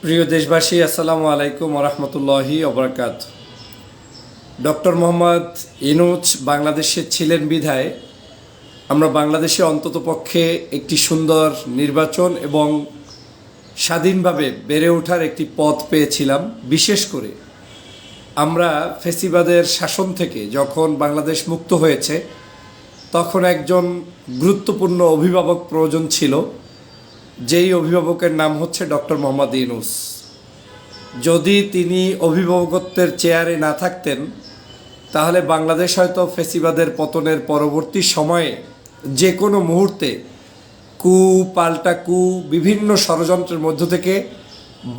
প্রিয় দেশবাসী, আসসালামু আলাইকুম ওরহমতুল্লাহি ওবরাকাত। ডক্টর মোহাম্মদ ইউনূস বাংলাদেশে ছিলেন বিধায় আমরা বাংলাদেশে অন্ততপক্ষে একটি সুন্দর নির্বাচন এবং স্বাধীনভাবে বেড়ে ওঠার একটি পথ পেয়েছিলাম। বিশেষ করে আমরা ফ্যাসিবাদের শাসন থেকে যখন বাংলাদেশ মুক্ত হয়েছে তখন একজন গুরুত্বপূর্ণ অভিভাবক প্রয়োজন ছিল, যেই অভিভাবকের নাম হচ্ছে ডক্টর মোহাম্মদ ইউনূস। যদি তিনি অভিভাবকত্বের চেয়ারে না থাকতেন তাহলে বাংলাদেশ হয়তো ফ্যাসিবাদের পতনের পরবর্তী সময়ে যে কোনো মুহূর্তে কু পাল্টা কু বিভিন্ন ষড়যন্ত্রের মধ্য থেকে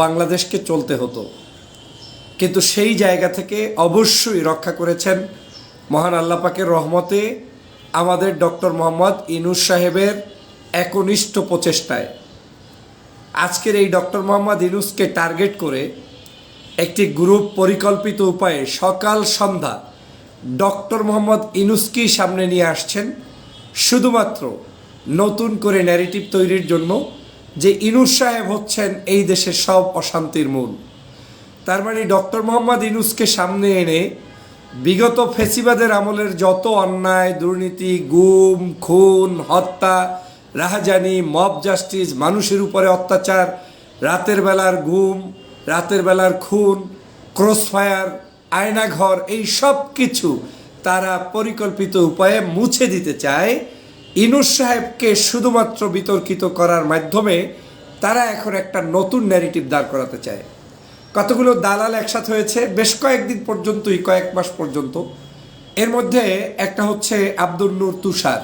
বাংলাদেশকে চলতে হতো। কিন্তু সেই জায়গা থেকে অবশ্যই রক্ষা করেছেন মহান আল্লাহ পাকের রহমতে আমাদের ডক্টর মোহাম্মদ ইউনূস সাহেবের একনিষ্ঠ প্রচেষ্টায়। আজকের এই ডক্টর মোহাম্মদ ইউনূসকে টার্গেট করে একটি গ্রুপ পরিকল্পিত উপায়ে সকাল সন্ধ্যা ডক্টর মোহাম্মদ ইউনূসকেই সামনে নিয়ে আসছেন, শুধুমাত্র নতুন করে ন্যারেটিভ তৈরির জন্য যে ইউনূস সাহেব হচ্ছেন এই দেশের সব অশান্তির মূল। তার মানে ডক্টর মোহাম্মদ ইউনূসকে সামনে এনে বিগত ফ্যাসিবাদের আমলের যত অন্যায়, দুর্নীতি, গুম, খুন, হত্যা, রাহাজানি, মব জাস্টিস, মানুষের উপরে অত্যাচার, রাতের বেলার গুম, রাতের বেলার খুন, ক্রসফায়ার, আয়নাঘর, এই সব কিছু তারা পরিকল্পিত উপায়ে মুছে দিতে চায়। ইউনূস সাহেবকে শুধুমাত্র বিতর্কিত করার মাধ্যমে তারা এখন একটা নতুন ন্যারেটিভ দাঁড় করাতে চায়। কতগুলো দালাল একসাথে হয়েছে বেশ কয়েকদিন পর্যন্তই, কয়েক মাস পর্যন্ত। এর মধ্যে একটা হচ্ছে আব্দুল নূর তুষার।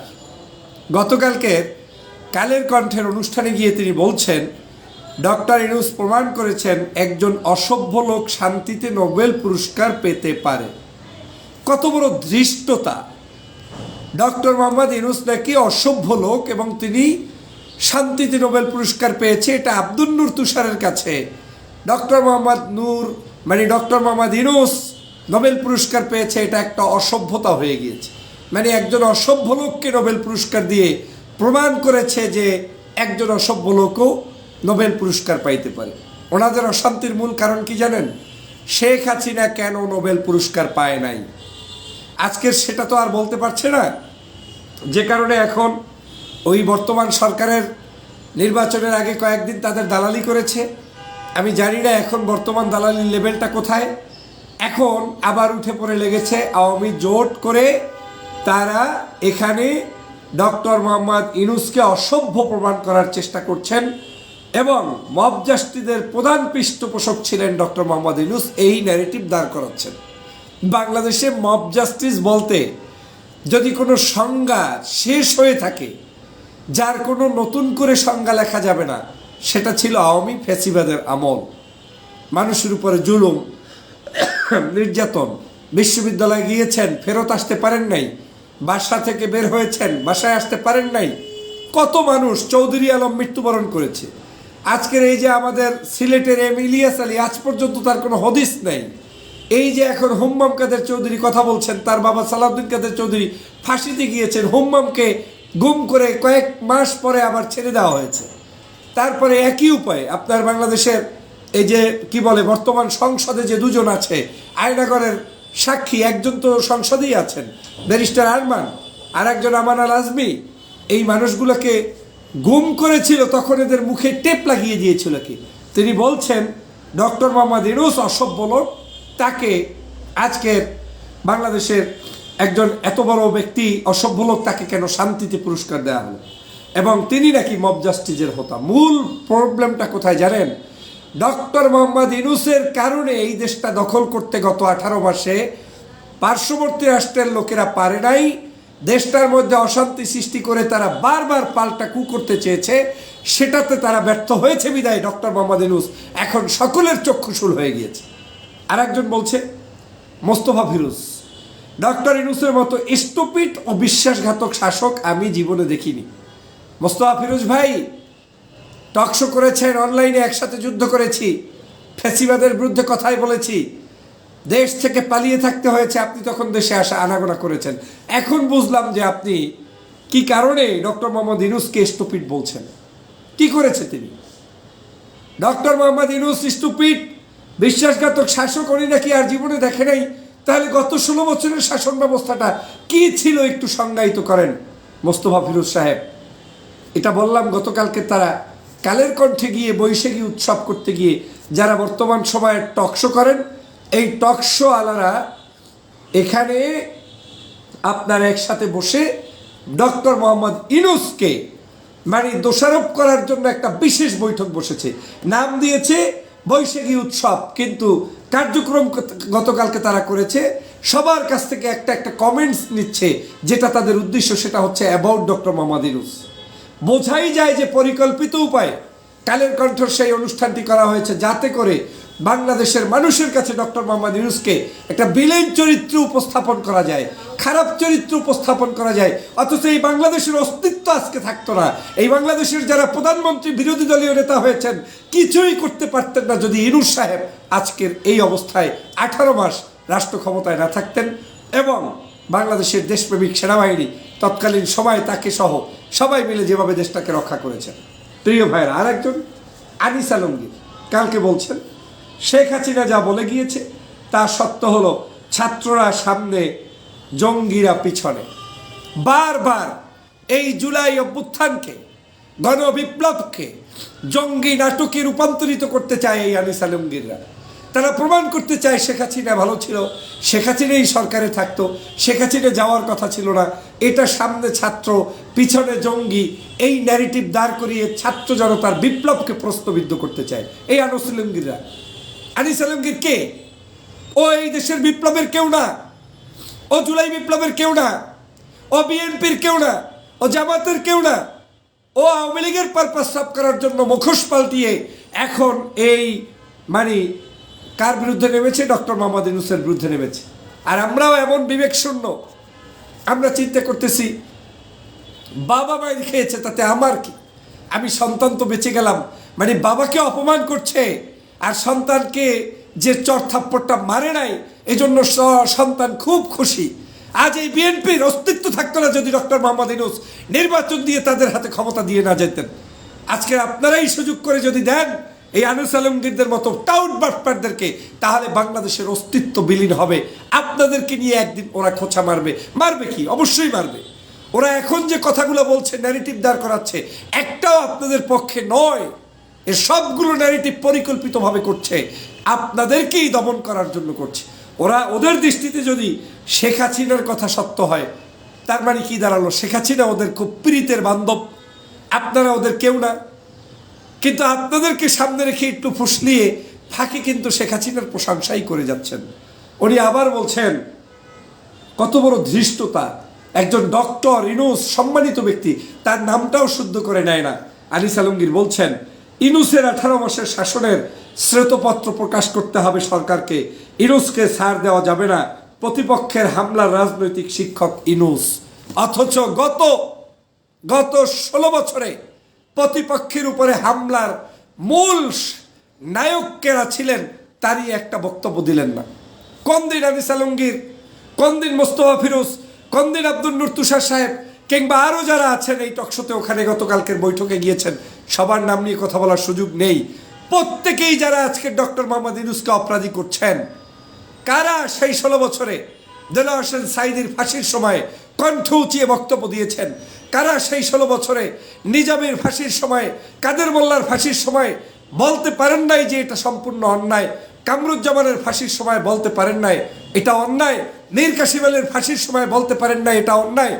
গতকালকের কালের কণ্ঠের অনুষ্ঠানে গিয়ে তিনি বলছেন ডক্টর ইউনূস প্রমাণ করেছেন একজন অসভ্য লোক শান্তিতে নোবেল পুরস্কার পেতে পারে। কত বড় ধৃষ্টতা! ডক্টর মোহাম্মদ ইউনূস নাকি অসভ্য লোক এবং তিনি শান্তিতে নোবেল পুরস্কার পেয়েছে, এটা আব্দুল নূর তুষারের কাছে doctor Mohammad doctor Mohammad Yunus Nobel পুরস্কার পেয়েছে, এটা একটা অসভ্যতা হয়ে গিয়েছে। মানে একজন অসভ্য লোককে নোবেল পুরস্কার দিয়ে প্রমাণ করেছে যে একজন অসভ্য লোকও নোবেল পুরস্কার পাইতে পারে। ওনাদের অশান্তির মূল কারণ কি জানেন? শেখ হাসিনা কেন নোবেল পুরস্কার পায় নাই, আজকের সেটা তো আর বলতে পারছে না। যে কারণে এখন ওই বর্তমান সরকারের নির্বাচনের আগে কয়েকদিন তাদের দালালি করেছে। আমি জানি না এখন বর্তমান দালালির লেভেলটা কোথায়। এখন আবার উঠে পড়ে লেগেছে আওয়ামী জোট করে তারা এখানে ডক্টর মোহাম্মদ ইউনূসকে অসভ্য প্রমাণ করার চেষ্টা করছেন এবং মব জাস্টিসের প্রধান পৃষ্ঠপোষক ছিলেন ডক্টর মোহাম্মদ ইউনূস, এই ন্যারেটিভ দাঁড় করাচ্ছেন। বাংলাদেশে মব জাস্টিস বলতে যদি কোনো সংজ্ঞা শেষ হয়ে থাকে, যার কোনো নতুন করে সংজ্ঞা লেখা যাবে না, সেটা ছিল আওয়ামী ফ্যাসিবাদের আমল। মানুষের উপরে জুলুম, নির্যাতন, বিশ্ববিদ্যালয়ে গিয়েছেন ফেরত আসতে পারেন নাই, বাসা থেকে বের হয়েছেন বাসায় আসতে পারেন নাই, কত মানুষ, চৌধুরী আলম মৃত্যুবরণ করেছে। আজকের এই যে আমাদের সিলেটের ইলিয়াস আলী, আজ পর্যন্ত তার কোনো হদিস নেই। এই যে এখন হুম্মাম কাদের চৌধুরী কথা বলছেন, তার বাবা সালাউদ্দিন কাদের চৌধুরী ফাঁসিতে গিয়েছেন, হুম্মামকে গুম করে কয়েক মাস পরে আবার ছেড়ে দেওয়া হয়েছে। তারপরে একই উপায়ে আপনার বাংলাদেশের এই যে কি বলে বর্তমান সংসদে যে দুজন আছে আয়নাগরের সাক্ষী, একজন তো সংসদেই আছেন ব্যারিস্টার আরমান, আর একজন আমান আল আজমি, এই মানুষগুলোকে গুম করেছিল, তখন এদের মুখে টেপ লাগিয়ে দিয়েছিল কি। তিনি বলছেন ডক্টর মোহাম্মদ ইউনূস অসভ্য লোক, তাকে আজকে বাংলাদেশের একজন এত বড় ব্যক্তি অসভ্য লোক, তাকে কেন শান্তিতে পুরস্কার দেওয়া হলো, এবং তিনি নাকি মব জাস্টিসের হোতা। মূল প্রবলেমটা কোথায় জানেন? ডক্টর মোহাম্মদ ইউনূসের কারণে এই দেশটা দখল করতে গত 18 মাসে পার্শ্ববর্তী রাষ্ট্রের লোকেরা পারে নাই। দেশটার মধ্যে অশান্তি সৃষ্টি করে তারা বারবার পাল্টা কু করতে চেয়েছে, সেটাতে তারা ব্যর্থ হয়েছে বিদায় ডক্টর মোহাম্মদ ইউনূস এখন সকলের চক্ষুশূল হয়ে গিয়েছে। আর একজন বলছে মোস্তফা ফিরোজ, ডক্টর ইউনূসের মতো স্টুপিড ও বিশ্বাসঘাতক শাসক আমি জীবনে দেখিনি। মোস্তফা ফিরোজ ভাই টকশো করেছেন, অনলাইনে একসাথে যুদ্ধ করেছি, ফ্যাসিবাদের বিরুদ্ধে কথাই বলেছি, দেশ থেকে পালিয়ে থাকতে হয়েছে, আপনি তখন দেশে আসা আনাগোনা করেছেন। এখন বুঝলাম যে আপনি কি কারণে ডক্টর মোহাম্মদ ইউনূসকে স্টুপিড বলছেন। কি করেছে তিনি? ডক্টর মোহাম্মদ ইউনূস স্টুপিড বিশ্বাসঘাতক শাসক উনি নাকি আর জীবনে দেখে নাই। তাহলে গত 16 বছরের শাসন ব্যবস্থাটা কি ছিল একটু সংজ্ঞায়িত করেন মোস্তফা ফিরোজ সাহেব। এটা বললাম গতকালকে তারা কালের কণ্ঠে গিয়ে বৈশাখী উৎসব করতে গিয়ে যারা বর্তমান সময়ে টকশো করেন, এই টকশো আলারা এখানে আপনারা একসাথে বসে ডক্টর মোহাম্মদ ইউনূসকে মানে দোষারোপ করার জন্য একটা বিশেষ বৈঠক বসেছে, নাম দিয়েছে বৈশাখী উৎসব। কিন্তু কার্যক্রম গতকালকে তারা করেছে, সবার কাছ থেকে একটা একটা কমেন্টস নিচ্ছে, যেটা তাদের উদ্দেশ্য সেটা হচ্ছে অ্যাবাউট ডক্টর মোহাম্মদ ইউনূস। বোঝাই যায় যে পরিকল্পিত উপায়ে কালের কণ্ঠের সেই অনুষ্ঠানটি করা হয়েছে, যাতে করে বাংলাদেশের মানুষের কাছে ডক্টর মোহাম্মদ ইউনূসকে একটা ভিলেন চরিত্র উপস্থাপন করা যায়, খারাপ চরিত্র উপস্থাপন করা যায়। অথচ এই বাংলাদেশের অস্তিত্ব আজকে থাকতো না। এই বাংলাদেশের যারা প্রধানমন্ত্রী বিরোধী দলীয় নেতা হয়েছেন কিছুই করতে পারতেন না যদি ইউনূস সাহেব আজকের এই অবস্থায় 18 মাস রাষ্ট্র ক্ষমতায় না থাকতেন এবং বাংলাদেশের দেশপ্রেমিক সেনাবাহিনী তৎকালীন সময়ে তাকে সহ সবাই মিলে যেভাবে দেশটাকে রক্ষা করেছেন। প্রিয় ভাইয়েরা, আর একজন আনিস আলমগীর কালকে বলছেন শেখ হাসিনা যা বলে গিয়েছে তা সত্য হলো, ছাত্ররা সামনে জঙ্গিরা পিছনে। বারবার এই জুলাই অভ্যুত্থানকে, গণবিপ্লবকে জঙ্গি নাটকে রূপান্তরিত করতে চায় এই আনিস আলমগীররা। তারা প্রমাণ করতে চায় শেখ হাসিনা ভালো ছিল, শেখ হাসিনা এই সরকারে থাকতো, শেখ হাসিনা যাওয়ার কথা ছিল না। এটা সামনে ছাত্র পিছনে জঙ্গি, এই ন্যারেটিভ দাঁড় করিয়ে ছাত্র জনতার বিপ্লবকে প্রশ্নবিদ্ধ করতে চায় এই আনিস আলমগীররা। আনিস আলমগীর কে? ও এই দেশের বিপ্লবের কেউ না, ও জুলাই বিপ্লবের কেউ না, ও বিএনপির কেউ না, ও জামাতের কেউ না। ও আওয়ামী লীগের পারপাস সাফ করার জন্য মুখোশ পাল্টিয়ে এখন এই মানে কার বিরুদ্ধে নেমেছে? ডক্টর মোহাম্মদ ইউনূসের বিরুদ্ধে নেমেছে। আর আমরাও এমন বিবেক শূন্য, আমরা চিন্তা করতেছি বাবা মায়ের খেয়েছে তাতে আমার কি, আমি সন্তান তো বেঁচে গেলাম। মানে বাবাকে অপমান করছে আর সন্তানকে যে চর থাপ্পড়টা মারে নাই এজন্য সন্তান খুব খুশি। আজ এই বিএনপির অস্তিত্ব থাকতো না যদি ডক্টর মোহাম্মদ ইউনূস নির্বাচন দিয়ে তাদের হাতে ক্ষমতা দিয়ে না যেতেন। আজকে আপনারাই সুযোগ করে যদি দেন এই আনিস আলমগীরদের মতো টাউট বাটপারদেরকে, তাহলে বাংলাদেশের অস্তিত্ব বিলীন হবে। আপনাদেরকে নিয়ে একদিন ওরা খোঁচা মারবে। মারবে কি? অবশ্যই মারবে। ওরা এখন যে কথাগুলো বলছে, ন্যারেটিভ দাঁড় করাচ্ছে, একটাও আপনাদের পক্ষে নয়। এর সবগুলো ন্যারেটিভ পরিকল্পিতভাবে করছে, আপনাদেরকেই দমন করার জন্য করছে। ওরা ওদের দৃষ্টিতে যদি শেখ হাসিনার কথা সত্য হয়, তার মানে কি দাঁড়ালো? শেখ হাসিনা ওদের খুব প্রীতের বান্ধব, আপনারা ওদের কেউ না। কিন্তু আপনাদেরকে সামনে রেখে একটু ফুসলিয়ে ফাঁকে কিন্তু শেখ হাসিনার প্রশংসাই করে যাচ্ছেন। উনি আবার বলছেন কত বড় ধৃষ্টতা, একজন ডক্টর ইউনূস সম্মানিত ব্যক্তি, তার নামটাও শুদ্ধ করে নেয় না। আনিস আলমগীর বলছেন ইউনূসের 18 মাসের শাসনের শ্বেতপত্র প্রকাশ করতে হবে সরকারকে, ইউনূসকে ছাড় দেওয়া যাবে না, প্রতিপক্ষের হামলার রাজনৈতিক শিক্ষক ইউনূস। অথচ গত 16 বছরে প্রতিপক্ষের উপরে হামলার মূল নায়ক কেরা ছিলেন তারই একটা বক্তব্য দিলেন না। কোন দিন আনিস আলমগীর, কোন দিন মোস্তফা ফিরোজ, কোন দিন আব্দুল নূর তুষার সাহেব কিংবা আরও যারা আছেন এই টকশোতে ওখানে গতকালকের বৈঠকে গিয়েছেন, সবার নাম নিয়ে কথা বলার সুযোগ নেই। প্রত্যেকেই যারা আজকে ডক্টর মোহাম্মদ ইউনূসকে অপরাধী করছেন, কারা সেই 16 বছরে দেলোয়ার হোসেন সাঈদীর ফাঁসির সময় কণ্ঠ উঁচিয়ে বক্তব্য দিয়েছেন, কারা সেই 16 বছরে নিজামের ফাঁসির সময়, কাদের মোল্লার ফাঁসির সময় বলতে পারেন নাই যে এটা সম্পূর্ণ অন্যায়, কামরুজ্জামানের ফাঁসির সময় বলতে পারেন নাই এটা অন্যায়, মীর কাসিম আলীর ফাঁসির সময় বলতে পারেন নাই এটা অন্যায়,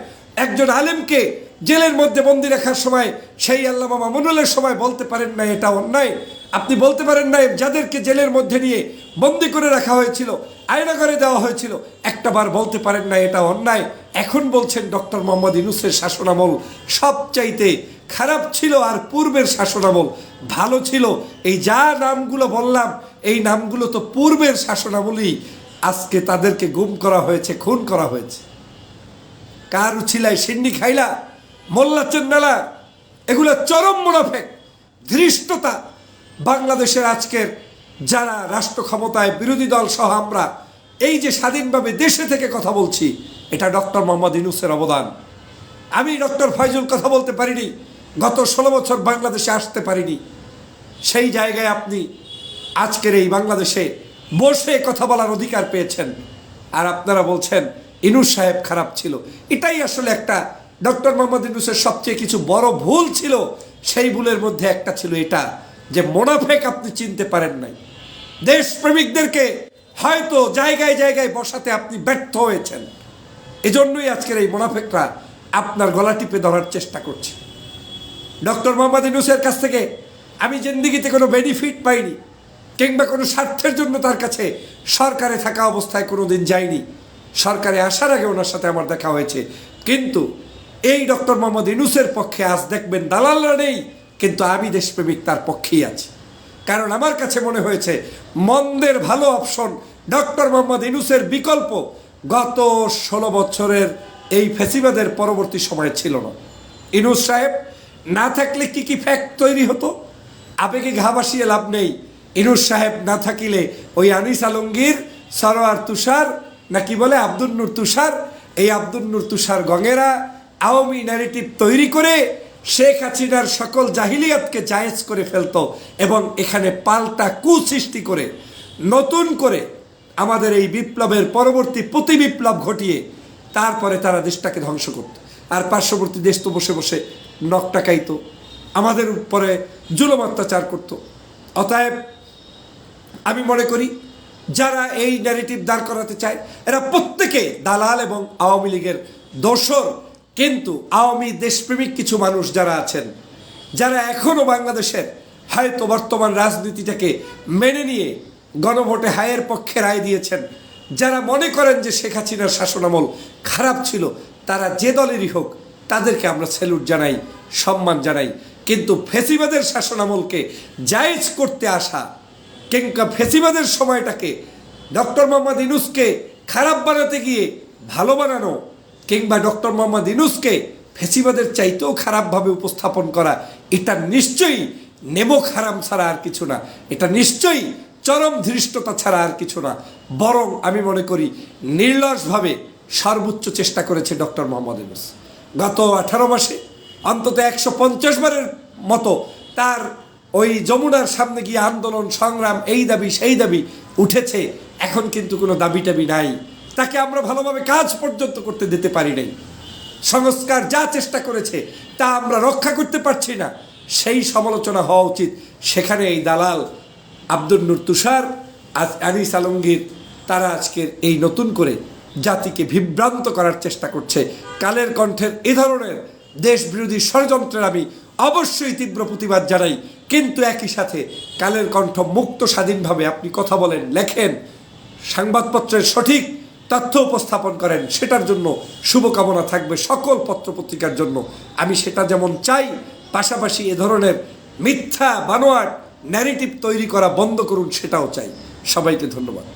একজন আলেমকে জেলের মধ্যে বন্দি রাখার সময় সেই আল্লামা মামুনুলের সময় বলতে পারেন নাই এটা অন্যায়, আপনি বলতে পারেন নাই যাদেরকে জেলের মধ্যে নিয়ে বন্দি করে রাখা হয়েছিল, আয়না করে দেওয়া হয়েছিল, একটাবার বলতে পারেন না এটা অন্যায়। এখন বলছেন ডক্টর মোহাম্মদ ইউনূসের শাসনামল সবচাইতে খারাপ ছিল আর পূর্বের শাসনামল ভালো ছিল। এই যা নামগুলো বললাম এই নামগুলো তো পূর্বের শাসনামলই। আজকে তাদেরকে গুম করা হয়েছে, খুন করা হয়েছে। কার উছিলায় সিন্নি খাইলা, মোল্লা চেন্নালা, এগুলো চরম মুনাফেক, ধৃষ্টতা। বাংলাদেশের আজকের যারা রাষ্ট্র ক্ষমতায়, বিরোধী দল সহ আমরা এই যে স্বাধীনভাবে দেশে থেকে কথা বলছি, এটা ডক্টর মোহাম্মদ ইউনূসের অবদান। আমি ডক্টর ফয়জুল কথা বলতে পারিনি, গত 16 বছর বাংলাদেশে আসতে পারিনি, সেই জায়গায় আপনি আজকের এই বাংলাদেশে বসে কথা বলার অধিকার পেয়েছেন, আর আপনারা বলছেন ইনুস সাহেব খারাপ ছিল। এটাই আসলে একটা ডক্টর মোহাম্মদ ইউনূসের সবচেয়ে কিছু বড় ভুল ছিল। সেই ভুলের মধ্যে একটা ছিল এটা যে মোনাফেক আপনি চিনতে পারেন নাই। দেশপ্রেমিকদেরকে হয়তো জায়গায় জায়গায় বসাতে আপনি ব্যর্থ হয়েছেন, এজন্যই আজকের এই মোনাফেকরা আপনার গলা টিপে ধরার চেষ্টা করছে। ডক্টর মোহাম্মদ ইউনূসের কাছ থেকে আমি জিন্দিগিতে কোনো বেনিফিট পাইনি, কিংবা কোনো স্বার্থের জন্য তার কাছে সরকারে থাকা অবস্থায় কোনো দিন যাইনি। সরকারে আসার আগে ওনার সাথে আমার দেখা হয়েছে, কিন্তু এই ডক্টর মোহাম্মদ ইউনূসের পক্ষে আজ দেখবেন দালালরা নেই, কিন্তু আমি দেশপ্রেমিক তার পক্ষেই আছি। কারণ আমার কাছে মনে হয়েছে মন্দের ভালো অপশন ডক্টর মোহাম্মদ ইউনূসের বিকল্প গত 16 বছরের এই ফ্যাসিবাদের পরবর্তী সময়ে ছিল না। ইউনূস সাহেব না থাকলে কি কি ফ্যাক্ট তৈরি হতো, আবেগে ঘা ভাসিয়ে লাভ নেই। ইউনূস সাহেব না থাকিলে ওই আনিস আলমগীর, সরোয়ার তুষার, নাকি বলে আব্দুল নূর তুষার, এই আব্দুল নূর তুষার গঙেরা আওয়ামী ন্যারেটিভ তৈরি করে শেখ হাসিনার সকল জাহিলিয়াতকে জায়েজ করে ফেলতো, এবং এখানে পাল্টা কুসৃষ্টি করে নতুন করে আমাদের এই বিপ্লবের পরবর্তী প্রতি বিপ্লব ঘটিয়ে তারপরে তারা দেশটাকে ধ্বংস করত। আর পার্শ্ববর্তী দেশ তো বসে বসে নখ টাকাইতো, আমাদের উপরে জুলুম অত্যাচার করত। অতএব আমি মনে করি যারা এই ন্যারেটিভ দাঁড় করাতে চায় এরা প্রত্যেকে দালাল এবং আওয়ামী লীগের দোসর। কিন্তু আওয়ামী দেশপ্রেমিক কিছু মানুষ যারা আছেন, যারা এখনও বাংলাদেশের হয়তো বর্তমান রাজনীতিটাকে মেনে নিয়ে গণভোটে হায়ের পক্ষে রায় দিয়েছেন, যারা মনে করেন যে শেখ হাসিনার শাসনামল খারাপ ছিল, তারা যে দলেরই হোক তাদেরকে আমরা স্যালুট জানাই, সম্মান জানাই। কিন্তু ফ্যাসিবাদের শাসনামলকে জায়েজ করতে আসা কিংবা ফ্যাসিবাদের সময়টাকে ডক্টর মোহাম্মদ ইউনূসকে খারাপ বানাতে গিয়ে ভালো বানানো, কিংবা ডক্টর মোহাম্মদ ইউনূসকে ফ্যাসিবাদের চাইতেও খারাপভাবে উপস্থাপন করা, এটা নিশ্চয়ই নেমক হারাম ছাড়া আর কিছু না। এটা নিশ্চয়ই চরম ধৃষ্টতা ছাড়া আর কিছু না। বরং আমি মনে করি নির্লসভাবে সর্বোচ্চ চেষ্টা করেছে ডক্টর মোহাম্মদ ইউনূস। গত 18 মাসে অন্তত 150 বারের মতো তার ওই যমুনার সামনে গিয়ে আন্দোলন সংগ্রাম, এই দাবি সেই দাবি উঠেছে। এখন কিন্তু কোনো দাবি টাবি নাই, তাকে আমরা ভালোভাবে কাজ পর্যন্ত করতে দিতে পারি নাই। সংস্কার যা চেষ্টা করেছে তা আমরা রক্ষা করতে পারছি না, সেই সমালোচনা হওয়া উচিত। সেখানে এই দালাল আব্দুল নূর তুষার, আনিস আলমগীর, তারা আজকের এই নতুন করে জাতিকে বিভ্রান্ত করার চেষ্টা করছে। কালের কণ্ঠের এ ধরনের দেশ বিরোধী ষড়যন্ত্রের আমি অবশ্যই তীব্র প্রতিবাদ জানাই। কিন্তু একই সাথে কালের কণ্ঠ মুক্ত স্বাধীনভাবে আপনি কথা বলেন, লেখেন, সংবাদপত্রের সঠিক তথ্য উপস্থাপন করেন, সেটার জন্য শুভকামনা থাকবে সকল পত্রপত্রিকার জন্য। আমি সেটা যেমন চাই, পাশাপাশি এ ধরনের মিথ্যা বানোয়াট ন্যারেটিভ তৈরি করা বন্ধ করুন, সেটাও চাই। সবাইকে ধন্যবাদ।